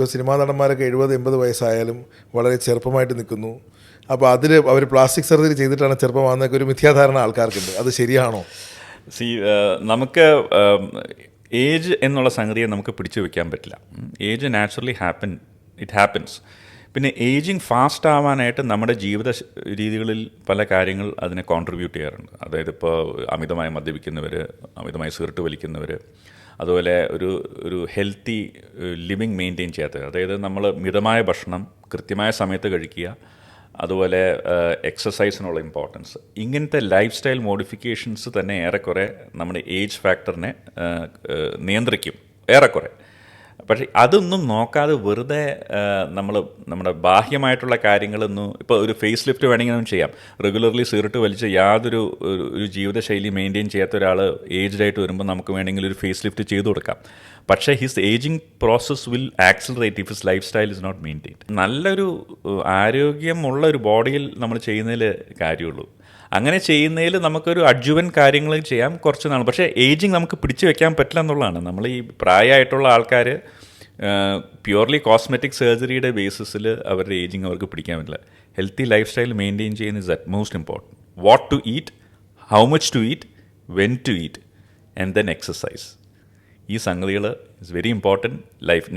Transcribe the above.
ഇപ്പോൾ സിനിമാ നടന്മാരൊക്കെ 70-80 വയസ്സായാലും വളരെ ചെറുപ്പമായിട്ട് നിൽക്കുന്നു. അപ്പോൾ അതിൽ അവർ പ്ലാസ്റ്റിക് സർജറി ചെയ്തിട്ടാണ് ചെറുപ്പമാകുന്നതൊക്കെ ഒരു മിഥ്യാധാരണ ആൾക്കാർക്കുണ്ട്. അത് ശരിയാണോ? നമുക്ക് ഏജ് എന്നുള്ള സംഗതിയെ നമുക്ക് പിടിച്ചു വെക്കാൻ പറ്റില്ല. Age naturally it happens. പിന്നെ ഏജിങ് ഫാസ്റ്റ് ആവാനായിട്ട് നമ്മുടെ ജീവിത രീതികളിൽ പല കാര്യങ്ങൾ അതിനെ കോൺട്രിബ്യൂട്ട് ചെയ്യാറുണ്ട്. അതായത് ഇപ്പോൾ അമിതമായി മദ്യപിക്കുന്നവർ, അമിതമായി സിഗരറ്റ് വലിക്കുന്നവർ, അതുപോലെ ഒരു ഹെൽത്തി ലിവിങ് മെയിൻറ്റെയിൻ ചെയ്യാത്തത്. അതായത് നമ്മൾ മിതമായ ഭക്ഷണം കൃത്യമായ സമയത്ത് കഴിക്കുക, അതുപോലെ എക്സസൈസിനുള്ള ഇമ്പോർട്ടൻസ്, ഇങ്ങനത്തെ ലൈഫ് സ്റ്റൈൽ മോഡിഫിക്കേഷൻസ് തന്നെ ഏറെക്കുറെ നമ്മുടെ ഏജ് ഫാക്ടറിനെ നിയന്ത്രിക്കും ഏറെക്കുറെ. പക്ഷേ അതൊന്നും നോക്കാതെ വെറുതെ നമ്മുടെ ബാഹ്യമായിട്ടുള്ള കാര്യങ്ങളൊന്നും, ഇപ്പോൾ ഒരു ഫേസ് ലിഫ്റ്റ് വേണമെങ്കിൽ നമുക്ക് ചെയ്യാം. റെഗുലർലി സിഗരറ്റ് വലിച്ച് യാതൊരു ഒരു ജീവിതശൈലി മെയിൻറ്റെയിൻ ചെയ്യാത്ത ഒരാൾ ഏജ്ഡ് ആയിട്ട് വരുമ്പോൾ നമുക്ക് വേണമെങ്കിൽ ഒരു ഫേസ് ലിഫ്റ്റ് ചെയ്തു കൊടുക്കാം. പക്ഷേ his ageing process will accelerate if his lifestyle is not maintain. നല്ലൊരു ആരോഗ്യമുള്ള ഒരു ബോഡിയിൽ നമ്മൾ ചെയ്യുന്നതിൽ കാര്യമുള്ളൂ. അങ്ങനെ ചെയ്യുന്നതിൽ നമുക്കൊരു അഡ്ജുവൻ കാര്യങ്ങൾ ചെയ്യാം കുറച്ച് നാൾ. പക്ഷേ ഏജിങ് നമുക്ക് പിടിച്ചു വെക്കാൻ പറ്റില്ല എന്നുള്ളതാണ്. നമ്മൾ ഈ പ്രായമായിട്ടുള്ള ആൾക്കാർ പ്യുവർലി കോസ്മെറ്റിക് സർജറിയുടെ ബേസിസിൽ അവരുടെ ഏജിങ് അവർക്ക് പിടിക്കാൻ പറ്റില്ല. ഹെൽത്തി ലൈഫ് സ്റ്റൈൽ മെയിൻറ്റെയിൻ ചെയ്യുന്ന is at most important. What to eat, how much to eat, when to eat, and then exercise. ഈ സംഗതികൾ ഇസ് വെരി ഇമ്പോർട്ടൻറ്റ് ലൈഫ്.